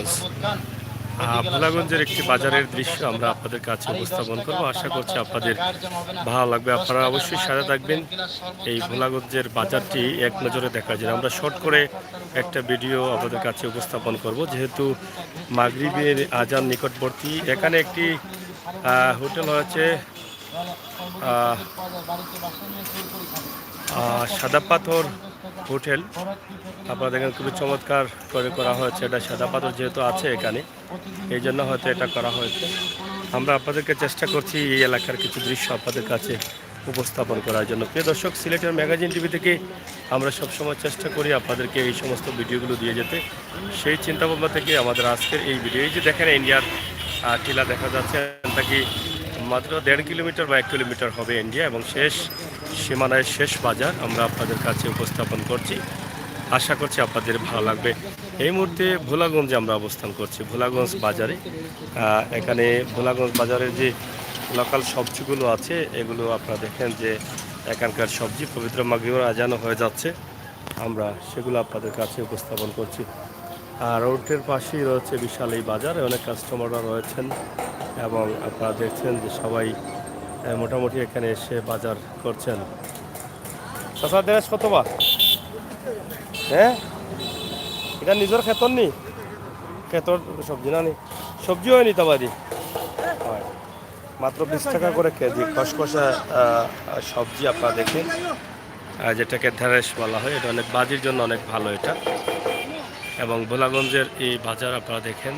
ভোলাগঞ্জ। ভোলাগঞ্জের একটি বাজারের দৃশ্য আমরা আপনাদের কাছে উপস্থাপন করব। আশা করছি আপনাদের ভালো লাগবে। আপনারা অবশ্যই সাথে থাকবেন। এই ভোলাগঞ্জের বাজারটি এক নজরে দেখা যায়। আমরা শর্ট করে একটা ভিডিও আপনাদের কাছে উপস্থাপন করব। যেহেতু মাগরিবের আজান নিকটবর্তী, এখানে একটি হোটেল হয়েছে সাদা পাথর হোটেল। আপনারা দেখেন খুবই চমৎকার করে করা হয়েছে। এটা সাদা পাথর যেহেতু আছে এখানে, এই জন্য হয়তো এটা করা হয়েছে। আমরা আপনাদেরকে চেষ্টা করছি এই এলাকার কিছু দৃশ্য আপনাদের কাছে উপস্থাপন করার জন্য। প্রিয় দর্শক, সিলেটের ম্যাগাজিন টিভি থেকে আমরা সবসময় চেষ্টা করি আপনাদেরকে এই সমস্ত ভিডিওগুলো দিয়ে যেতে। সেই চিন্তাভাবনা থেকে আমাদের আজকের এই ভিডিও, এই যে দেখেন ইন্ডিয়ার টিলা দেখা যাচ্ছে, নাকি মাত্র 1.5 কিলোমিটার বা 1 কিলোমিটার হবে ইন্ডিয়া, এবং শেষ সীমানায় শেষ বাজার আমরা আপনাদের কাছে উপস্থাপন করছি। আশা করছি আপনাদের ভালো লাগবে। এই মুহূর্তে ভোলাগঞ্জে আমরা অবস্থান করছি, ভোলাগঞ্জ বাজারে। এখানে ভোলাগঞ্জ বাজারের যে লোকাল সবজিগুলো আছে, এগুলো আপনারা দেখেন যে এখানকার সবজি পবিত্র মাগরিবের আজানও হয়ে যাচ্ছে, আমরা সেগুলো আপনাদের কাছে উপস্থাপন করছি। আর রোডের পাশেই রয়েছে বিশাল এই বাজারে, অনেক কাস্টমাররা রয়েছেন এবং আপনারা দেখছেন যে সবাই মোটামুটি এখানে এসে বাজার করছেন। চাচা দেশ কত বা? হ্যাঁ, এটা নিজের ক্ষেতর নি, ক্ষেতর সবজি না নি, সবজি হয়নি তো বাড়ি হয় মাত্র 20 টাকা করে কেজি খসখসা সবজি আপনারা দেখেন, যেটাকে ঢেঁড়স বলা হয়। এটা অনেক বাজির জন্য অনেক ভালো এটা। এবং ভোলাগঞ্জের এই বাজার আপনারা দেখেন,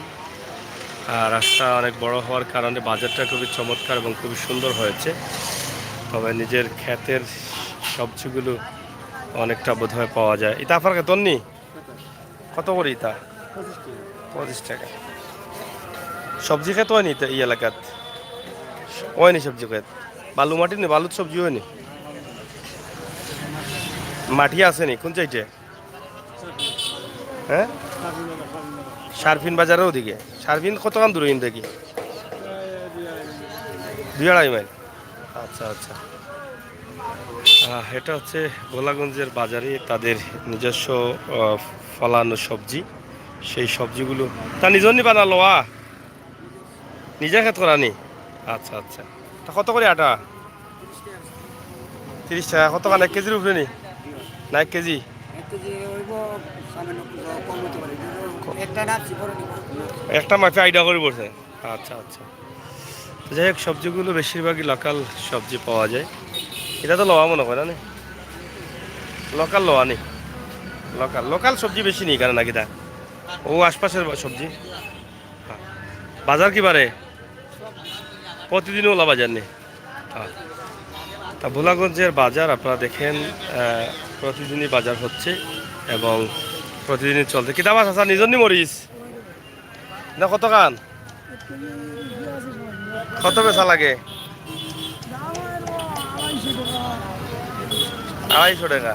রাস্তা অনেক বড় হওয়ার কারণে বাজারটা খুবই চমৎকার এবং খুবই সুন্দর হয়েছে। তবে নিজের ক্ষেতের সবজিগুলো অনেকটা বোধহয় পাওয়া যায়। ইতা আপনার ক্ষেতর নি কত করে? ইতা 25 টাকা। সবজি খেত হয়নি তো এই এলাকাত? হয়নি সবজি খেত? বালু মাটি নি, বালুর সবজি হয়নি? মাটি আসেনি কোন চাইটে? হ্যাঁ, সারফিন বাজারের ওদিকে। সারফিন কতক্ষণ দূরে দেখি? 2-2.5 মাইল। আচ্ছা আচ্ছা। এটা হচ্ছে ভোলাগঞ্জের বাজারে তাদের নিজস্ব ফলানো সবজি। সেই সবজিগুলো তা নিজর নি বানালো, নিজে খেত করানি? আচ্ছা আচ্ছা। তা কত করে আটা? 30 টাকা। কতক্ষণ 1 কেজির উপরে নি না 1 কেজি? একটা মাফে আইডিয়া করে পড়ছে। আচ্ছা আচ্ছা। যাই হোক, সবজিগুলো বেশিরভাগই লোকাল সবজি পাওয়া যায়। এটা তো লওয়া মনে করে না, লোকাল লওয়া নেই। লোকাল লোকাল সবজি বেশি নেই কারণ নাকি তা ও আশপাশের সবজি। বাজার কি বারে? প্রতিদিন ওলা বাজার নেই। তা ভোলাগঞ্জের বাজার আপনারা দেখেন, প্রতিদিনই বাজার হচ্ছে এবং প্রতিদিনই চলছে। কিতাব আছে নিজর নি মরিস না কত খান? কত বেচা লাগে? 250 টাকা।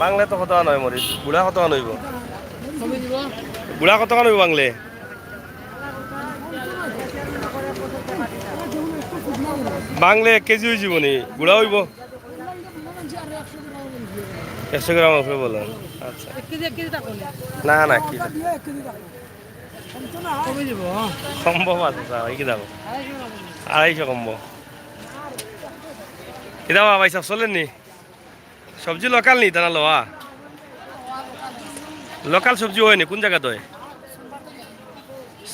বাংলায় তো কত নয় মরিস? বুড়া কত নইব? বুড়া কত নইব বাংলে? বাংলে 1 কেজি হয়ে যাবনি, বুড়া হইব 100 গ্রাম উপরে বলেন। আচ্ছা, না না কি সম্ভব আছে কি দাম? 250 কমবো। কি দাম ভাই সব চলেন নি? সবজি লোকাল নি তা না লোয়া? লোকাল সবজি হয়নি কোন জায়গা তো?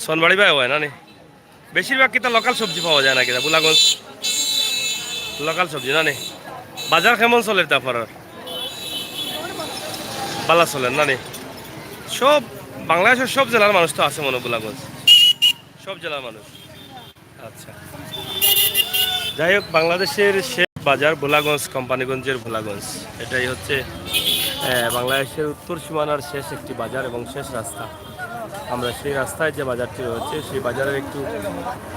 সোনবাড়ি ভাই হয় না নি? বেশিরভাগ কিতা লোকাল সবজি পাওয়া যায় না কিনা ভোলাগঞ্জ? লোকাল সবজি না নি? বাজার কেমন চলে তা আপনার? বালা চলেন না নি? সব বাংলাদেশের সব জেলার মানুষ তো আছে মনে ভোলাগঞ্জ, সব জেলার মানুষ। আচ্ছা, যাই হোক, বাংলাদেশের শেষ বাজার ভোলাগঞ্জ, কোম্পানিগঞ্জের ভোলাগঞ্জ। এটাই হচ্ছে বাংলাদেশের উত্তর সীমানার শেষ একটি বাজার এবং শেষ রাস্তা। আমরা সেই রাস্তায় যে বাজারটি রয়েছে সেই বাজারের একটু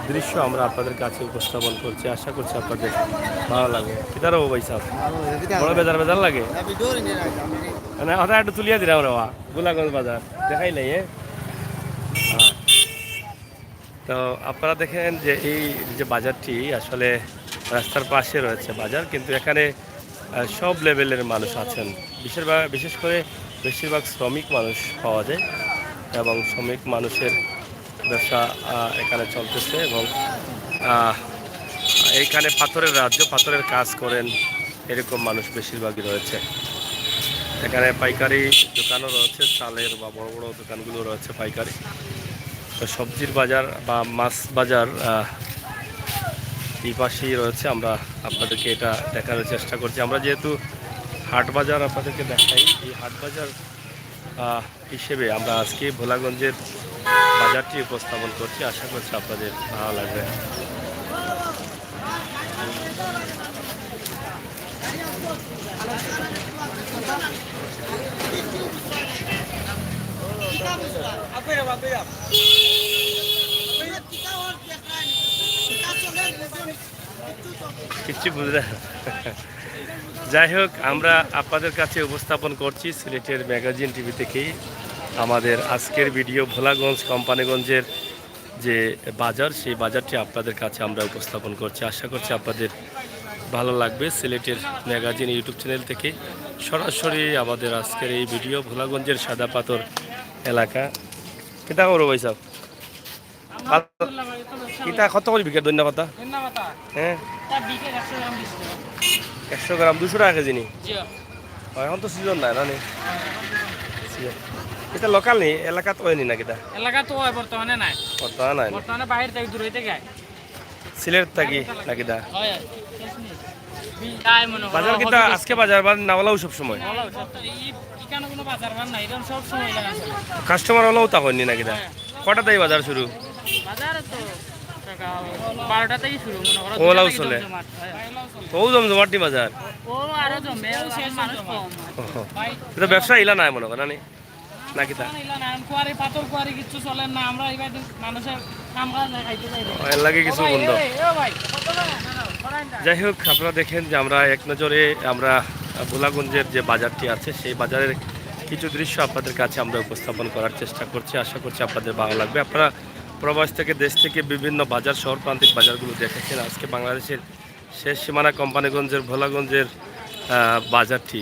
দৃশ্য আমরা আপনাদের কাছে উপস্থাপন করছি। আশা করছি আপনাদের ভালো লাগে। কিতারও ভাই সাহেব বড় বেজার বেজার লাগে মানে হঠাৎ একটু তুলিয়া দিলাম রে ভোলাগঞ্জ বাজার দেখাই নাই। তো আপনারা দেখেন যে এই যে বাজারটি আসলে রাস্তার পাশে রয়েছে বাজার, কিন্তু এখানে সব লেভেলের মানুষ আছেন। বিশেষ করে বেশিরভাগ শ্রমিক মানুষ পাওয়া যায় এবং শ্রমিক মানুষের ব্যবসা এখানে চলতেছে এবং আহ, এইখানে পাথরের রাজ্য, পাথরের কাজ করেন এরকম মানুষ বেশিরভাগই রয়েছে। এখানে পাইকারি দোকানও রয়েছে, চালের বা বড় বড় দোকানগুলো রয়েছে পাইকারি। তো সবজির বাজার বা মাছ বাজার এই পাশেই রয়েছে। আমরা আপনাদেরকে এটা দেখানোর চেষ্টা করছি। আমরা যেহেতু হাট বাজার আপনাদেরকে দেখাই, এই হাট বাজার হিসেবে আমরা আজকে ভোলাগঞ্জের বাজারটি উপস্থাপন করছি। আশা করছি আপনাদের ভালো লাগবে। কিচ্ছু বুঝলে যাই হোক, আমরা আপনাদের কাছে উপস্থাপন করছি সিলেটের ম্যাগাজিন টিভি থেকেই আমাদের আজকের ভিডিও। ভোলাগঞ্জ কোম্পানিগঞ্জের যে বাজার, সেই বাজারটি আপনাদের কাছে আমরা উপস্থাপন করছি। আশা করছি আপনাদের ভালো লাগবে। সিলেটের ম্যাগাজিন ইউটিউব চ্যানেল থেকে সরাসরি আমাদের আজকের এই ভিডিও ভোলাগঞ্জের সাদা পাথর এলাকা। কিতা করবো ভাই সাহেব? কিতা কত করে বিকেট দৈন্য কথা? হ্যাঁ, 100 গ্রাম 200 টাকা কেজি নি? এখন তো সিজন নাই না নি? এটা লোকাল নি? এলাকাত হয়নি না কিতা? এলাকা তো হয়, বর্তমানে নাই। বর্তমানে নাই, বর্তমানে বাইরে থেকে দূর হইতে গায়। সিলেট থাকি না কিতা? হয় বাজার কিতা আজকে বাজার বার না হলেও সব সময় কোনো বাজার বার নাই, এরকম সব সময় লাগা আছে। কাস্টমার হলেও তা হয়নি না কিতা? কটা তাই বাজার শুরু? বাজার তো 12টা থেকে শুরু, মনে করো ওলাও চলে ও জমজমাটি বাজার। ও আরো জমে, মানুষ কম। এটা ব্যবসা ইলা নাই মনে করেন না কিতা? কুয়ারি পাথর কুয়ারি কিছু চলে না, আমরা এবার মানুষের কাম কাজ খাইতে যাই এর লাগে কিছু বন্ধ। যাই হোক, আপনারা দেখেন যে আমরা এক নজরে আমরা ভোলাগঞ্জের যে বাজারটি আছে সেই বাজারের কিছু দৃশ্য আপনাদের কাছে আমরা উপস্থাপন করার চেষ্টা করছি। আশা করছি আপনাদের ভালো লাগবে। আপনারা প্রবাস থেকে, দেশ থেকে বিভিন্ন বাজার, শহর প্রান্তিক বাজারগুলো দেখেছেন। আজকে বাংলাদেশের শেষ সীমানা কোম্পানিগঞ্জের ভোলাগঞ্জের বাজারটি,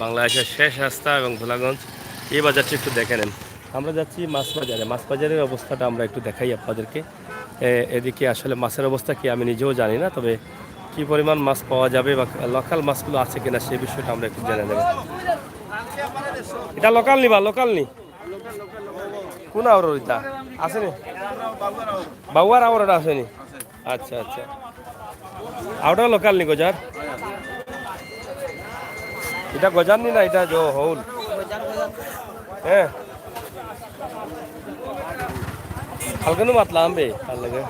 বাংলাদেশের শেষ রাস্তা এবং ভোলাগঞ্জ, এই বাজারটি একটু দেখে নেন। আমরা যাচ্ছি মাছ বাজারে। মাছ বাজারের অবস্থাটা আমরা একটু দেখাই আপনাদেরকে। এদিকে আসলে মাছের অবস্থা কি আমি নিজেও জানি না, তবে কি পরিমাণ মাছ পাওয়া যাবে বা লোকাল মাছগুলো আছে কিনা সেই বিষয়টা আমরা একটু জেনে নেব। এটা লোকাল নি বা লোকাল নি? কোন আওর এটা আসেনি? বাউয়ার আওরটা আসেনি? আচ্ছা আচ্ছা, আওটা লোকাল নি গজার? এটা গজার নি না এটা জো হউল? হ্যাঁ, হালকানো মাতলাম বে ভাল লাগে।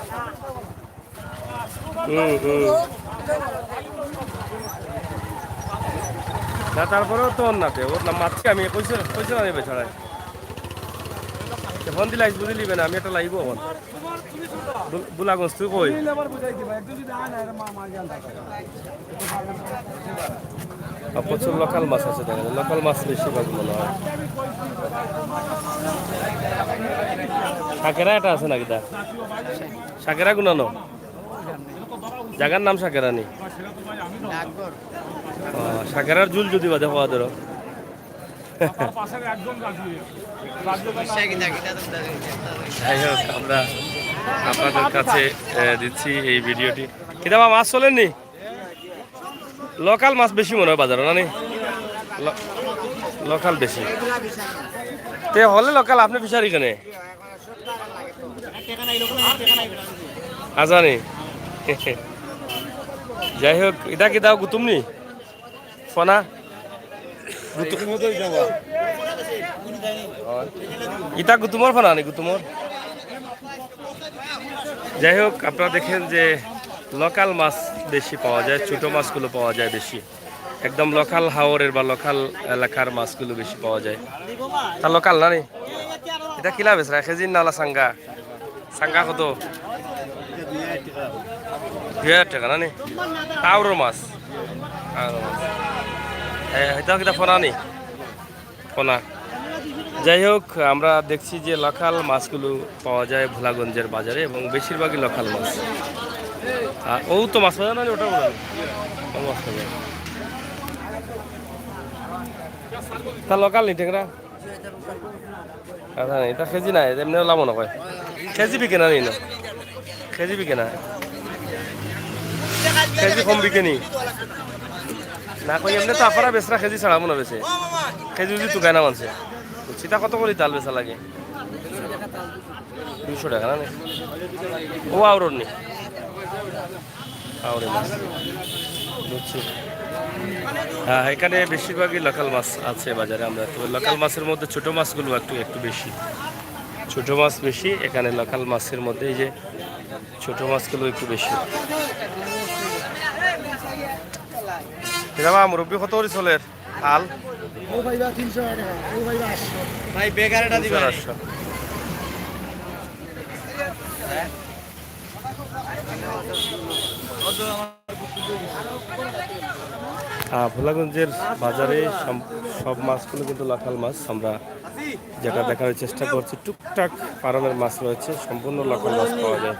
না তারপরেও তো অন্যতে ওর নাম মাতছি আমি কইছে না নেবে ছড়ায় ফোন দিলে আসবো, দিলিবে না? আমি একটা লাগবো এখন বুলাগঞ্জ। তুই কই? প্রচুর লোকাল মাছ আছে, দেখা যায় লোকাল মাছ বেশিরভাগ মনে হয়। শাকেরা এটা আছে নাকি? তা শাকেরা গুনানো জায়গার নাম শাকেরা নি? শাকেরার জুল যদি বাদে হওয়া ধরো। যাই হোক, আমরা আপনাদের কাছে দিচ্ছি এই ভিডিওটি। কিনা মাছ চলেননি? লোকাল মাছ বেশি মনে হয় বাজারে না? লোকাল বেশি তে হলে লোকাল আপনি ফিশারি কেনে আজানি। যাই হোক, এটা কি দাও গুতুম নি ফনা? ইটা গুতুমর ফনা নি? গুতুমর। যাই হোক, আপনারা দেখেন যে লোকাল মাছ বেশি পাওয়া যায়, ছোট মাছগুলো পাওয়া যায় বেশি। একদম লোকাল হাওরের বা লোকাল এলাকার মাছগুলো বেশি পাওয়া যায়। তা লোকাল না নি? এটা কিলা বেচরা কেজির নালা? সাঙ্গা সাঙ্গা কত? 2000 টাকা না নি? টাউরের মাছ, এটা কিটা ফোনা নি? ফোনা। যাই হোক, আমরা দেখছি যে লোকাল মাছগুলো পাওয়া যায় ভোলাগঞ্জের বাজারে এবং বেশিরভাগই লোকাল মাছ। আর ও তো মাছ বাজার না, ওটা বলেন মাছ বাজার। তা লোকাল নি টেংরা? আচ্ছা এটা কেজি নাই এমনি লাভ নকয় কেজি বিকে না নি কেজি বিকে না কেজি কম বিকে নি না কই এমনি তো আপনারা বেচরা কেজি ছাড়া মনে বেছে কেজি যদি তুকায় না মানছে সেটা কত করে তাল বেচা লাগে 200 টাকা না ও আউরন নি আউরে মাছ বুঝছি হ্যাঁ এখানে বেশিরভাগই লোকাল মাছ আছে বাজারে আমরা তো লোকাল মাছের মধ্যে ছোট মাছগুলো একটু একটু বেশি ছোট মাছ বেশি এখানে লোকাল মাছের মধ্যে এই যে ছোট মাছগুলো একটু বেশি এটা মুরব্বী কত করে চলে হাল ভাই বেকারটা দিবেন 800 ভোলাগঞ্জের বাজারে সব মাছগুলো কিন্তু লোকাল মাছ আমরা যেটা দেখার চেষ্টা করছি টুকটাক ফার্মের মাছ রয়েছে সম্পূর্ণ লোকাল মাছ পাওয়া যায়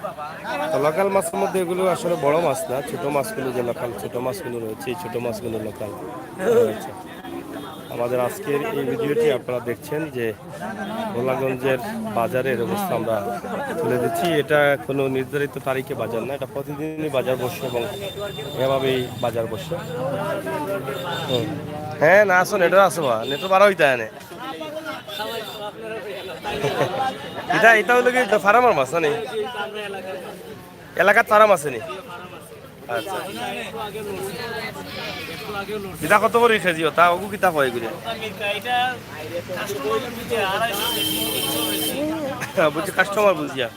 তো লোকাল মাছের মধ্যে এগুলো আসলে বড় মাছ না ছোট মাছগুলো যে লোকাল ছোট মাছগুলো রয়েছে এই ছোট মাছগুলো লোকাল রয়েছে আমাদের আজকের এই ভিডিওটি আপনারা দেখছেন যে ভোলাগঞ্জের বাজারের অবস্থা আমরা তুলে দিচ্ছি এটা কোনো নির্ধারিত তারিখে বাজার না এটা প্রতিদিনই বাজার বসে এবং এভাবেই বাজার বসে হ্যাঁ না আসো নেটও আসো বা নেটও বারো হইতে আনে এটা হলো কি ফার্মার মাছ না নি এলাকার ফার্ম আছে নি আচ্ছা এটা কত করে কেজি তা ওগু কিতা হয় এগুলো বুঝছি কাস্টমার বুঝিয়া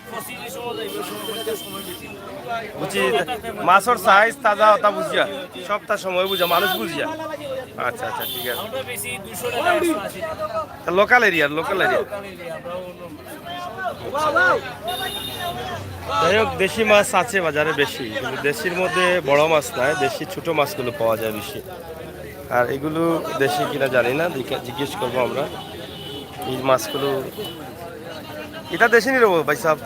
বুঝছি মাছের সাইজ তাজা ওটা বুঝিয়া সবটা সময় বুঝা মানুষ বুঝিয়া আচ্ছা আচ্ছা ঠিক আছে লোকাল এরিয়া যাই হোক দেশি মাছ আছে বাজারে বেশি কিন্তু দেশির মধ্যে বড় মাছ নয় দেশি ছোট মাছগুলো পাওয়া যায় বেশি আর এগুলো দেশি কিনা জানি না জিজ্ঞেস করবো আমরা এই মাছগুলো এটা দেশি নি রবো ভাই সাহেব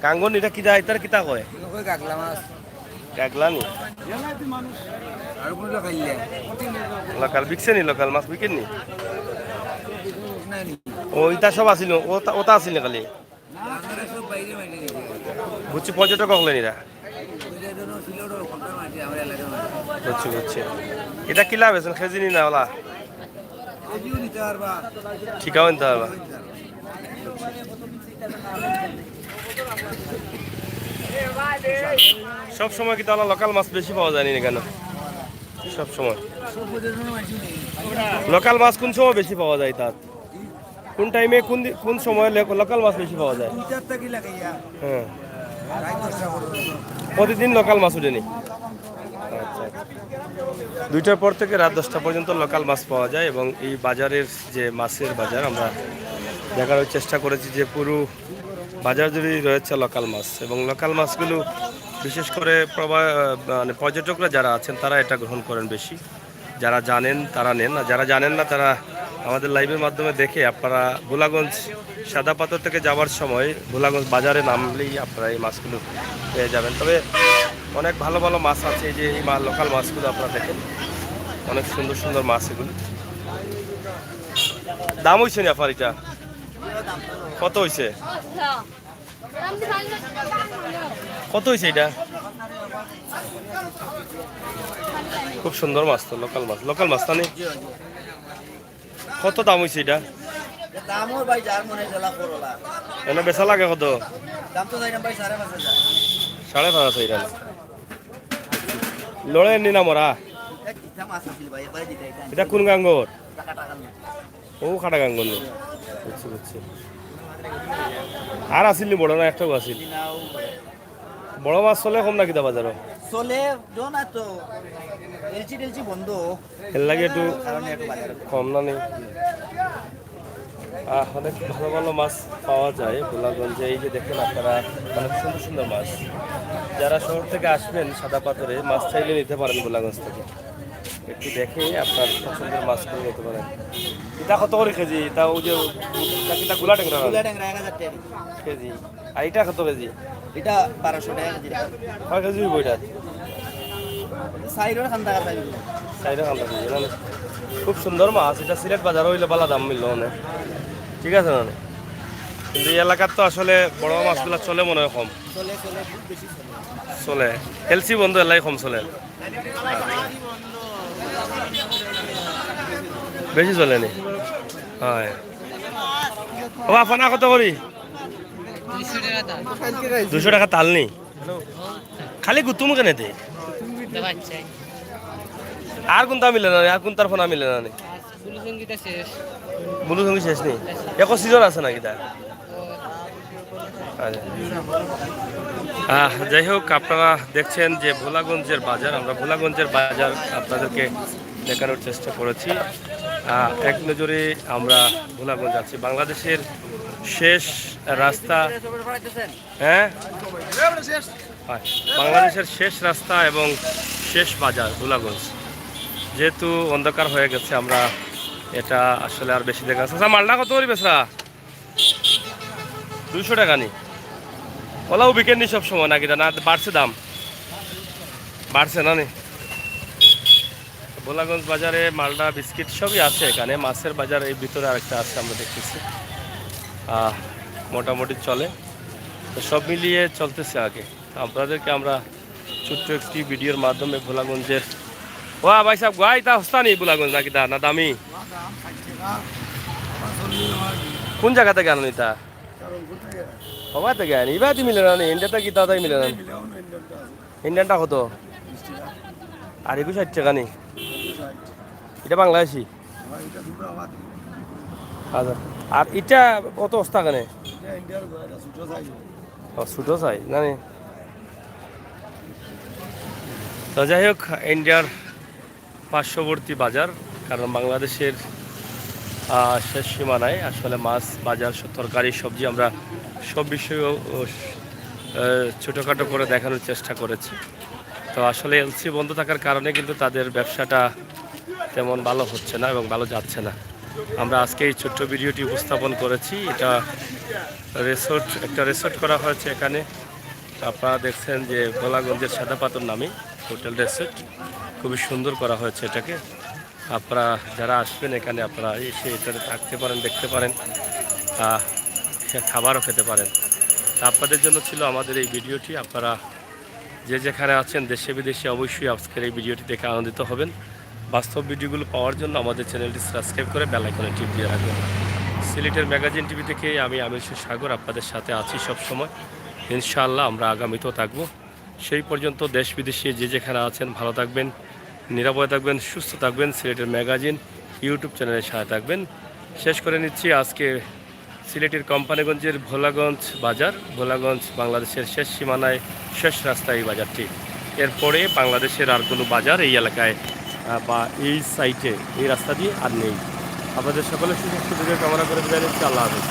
কাঙ্গন এটা কিতা এটার কিতা কয় কাগলা নি লোকাল বিকছে নি লোকাল মাছ বিকেন নি ও ইটা সব আসিল ওটা আসিল খালি বুঝছি পর্যটক হলেন এরা বুঝছি এটা কি লাভ আছে খেজি নি না ওলা ঠিকাও নিতে পারবা সব সময় কি তাহলে লোকাল মাছ বেশি পাওয়া যায়নি কেন সব সময় লোকাল মাছ কোন সময় বেশি পাওয়া যায় তার কোন টাইমে কোন সময় লোকাল মাছ বেশি পাওয়া যায় হ্যাঁ প্রতিদিন লোকাল মাছ উঠেনি আচ্ছা 2টার পর থেকে রাত 10টা পর্যন্ত লোকাল মাছ পাওয়া যায় এবং এই বাজারের যে মাছের বাজার আমরা দেখার চেষ্টা করেছি যে পুরো বাজার জুড়েই রয়েছে লোকাল মাছ এবং লোকাল মাছগুলো বিশেষ করে মানে পর্যটকরা যারা আছেন তারা এটা গ্রহণ করেন বেশি যারা জানেন তারা নেন আর যারা জানেন না তারা আমাদের লাইভের মাধ্যমে দেখে আপনারা ভোলাগঞ্জ সাদা পাথর থেকে যাওয়ার সময় ভোলাগঞ্জ বাজারে নামলেই আপনারা এই মাছগুলো পেয়ে যাবেন তবে অনেক ভালো ভালো মাছ আছে এই যে এই লোকাল মাছগুলো আপনারা দেখেন অনেক সুন্দর সুন্দর মাছ এগুলো দাম হয়েছে না আপনার এটা কত হয়েছে কত হয়েছে এটা খুব সুন্দর মাছ তো লোকাল মাছ তানে কত দাম হয়েছে এটা এনে বেচা লাগে কত 5.5 এটা লড়ে নি না মরা এটা কোন গাঙ্গর ও খাটা গাঙ্গর বুঝছি আর আসিল বড় না একটাও আসিল বড় মাছ চলে কম নাকি দা বাজার চলে না তো এলচি বন্ধ এর লাগে একটু কম না নেই অনেক ভালো ভালো মাছ পাওয়া যায় ভোলাগঞ্জে এই যে দেখেন আপনারা অনেক সুন্দর সুন্দর মাছ যারা শহর থেকে আসবেন সাদা পাথরে মাছ চাইলে নিতে পারেন ভোলাগঞ্জ থেকে একটু দেখে আপনার পছন্দের মাছ করে নিতে পারেন এটা কত করে কেজি তা ওই যে গুলা ট্যাংরা কেজি আর এটা কত কেজি এটা 1200 টাকা কেজি কয় কেজি বইটা সাইরোর খান্তা সাইডে খান্তা কেজি না খুব সুন্দর মাছ, এটা সিলেট বাজার হইলে ভালো দাম মিলল অনেক, ঠিক আছে না? কিন্তু এই এলাকার তো আসলে বড় মাছগুলো চলে মনে হয় কম চলে চলে খুব বেশি চলে চলে, এলসি বন্ধু এলাই কম চলে, বেশি চলেনি। হয় ও আপনার কত করি 200 টাকা তাল নি খালি গুতুম কেন দে আর কোনটা মিলে না আর কোনটার ফোনা মিলে না বুলু সঙ্গী শেষ নেই এখন সিজন আছে নাকি তার? যাই হোক, আপনারা দেখছেন যে ভোলাগঞ্জের বাজার, আমরা ভোলাগঞ্জের বাজার আপনাদেরকে দেখানোর চেষ্টা করেছি। এক নজরে আমরা ভোলাগঞ্জ আছি, বাংলাদেশের শেষ রাস্তা, হ্যাঁ বাংলাদেশের শেষ রাস্তা এবং শেষ বাজার ভোলাগঞ্জ। যেহেতু অন্ধকার হয়ে গেছে আমরা এটা আসলে আর বেশি দেখা যাচ্ছে। মালটা কত করি বেসরা 200 টাকা নি ওলাও বিকেন নি সবসময় নাকি না বাড়ছে দাম বাড়ছে না নি? ভোলাগঞ্জ বাজারে মালটা বিস্কিট সবই আছে, এখানে মাছের বাজার এই ভিতরে আরেকটা আছে আমরা দেখতেছি, মোটামুটি চলে, তো সব মিলিয়ে চলতেছে আগে। আপনাদেরকে আমরা ছোট্ট একটি ভিডিওর মাধ্যমে ভোলাগঞ্জের ওয়া ভাই সাহেব গাই তা হস্তানি ভোলাগঞ্জ নাকি তা না দামি কোন জায়গা থেকে আনো তা সবাই থেকে আনি এবার মিলে না ইন্ডিয়াটা কি তাড়াতাড়ি মিলে না? ইন্ডিয়ানটা কত? আর 21 টাকা নি এটা বাংলাদেশি। আচ্ছা, আর এটা কত অবস্থা কেন? ছোটো চাই জানি। তো যাই হোক, ইন্ডিয়ার পার্শ্ববর্তী বাজার, কারণ বাংলাদেশের শেষ সীমানায় আসলে মাছ বাজার তরকারি সবজি আমরা সব বিষয়েও ছোটোখাটো করে দেখানোর চেষ্টা করেছি। তো আসলে এলসি বন্ধ থাকার কারণে কিন্তু তাদের ব্যবসাটা তেমন ভালো হচ্ছে না এবং ভালো যাচ্ছে না। আমরা আজকে এই ছোট্ট ভিডিওটি উপস্থাপন করেছি, এটা একটা রিসোর্ট করা হয়েছে এখানে। আপনারা দেখছেন যে ভোলাগঞ্জের সাদা পাথর নামে হোটেল রিসোর্ট, খুবই সুন্দর করা হয়েছে এটাকে। আপনারা যারা আসবেন এখানে আপনারা এসে এটাতে থাকতে পারেন, দেখতে পারেন, খাবারও খেতে পারেন। আপনাদের জন্য ছিল আমাদের এই ভিডিওটি। আপনারা যে যেখানে আছেন দেশে বিদেশে অবশ্যই আজকের এই ভিডিওটি দেখে আনন্দিত হবেন। বাস্তব ভিডিওগুলো পাওয়ার জন্য আমাদের চ্যানেলটি সাবস্ক্রাইব করে বেল আইকনে টিপ দিয়ে রাখবেন। সিলেটের ম্যাগাজিন টিভি থেকে আমি আমির সাগর আপনাদের সাথে আছি সব সময়। ইনশাআল্লাহ আমরা আগামীতেও থাকব। সেই পর্যন্ত দেশ বিদেশে যে যেখানে আছেন ভালো থাকবেন, নিরাপদে থাকবেন, সুস্থ থাকবেন। সিলেটের ম্যাগাজিন ইউটিউব চ্যানেলের সাথে থাকবেন। শেষ করে নিচ্ছি আজকে সিলেটের কোম্পানিগঞ্জের ভোলাগঞ্জ বাজার। ভোলাগঞ্জ বাংলাদেশের শেষ সীমানায় শেষ রাস্তা এই বাজারটি। এরপরে বাংলাদেশের আর কোনো বাজার এই এলাকায় বা এই সাইটে এই রাস্তা দিয়ে আর নেই। আপনাদের সকলের সুস্বাস্থ্য কামনা করে বিদায় নিচ্ছি। আল্লাহ হাফেজ।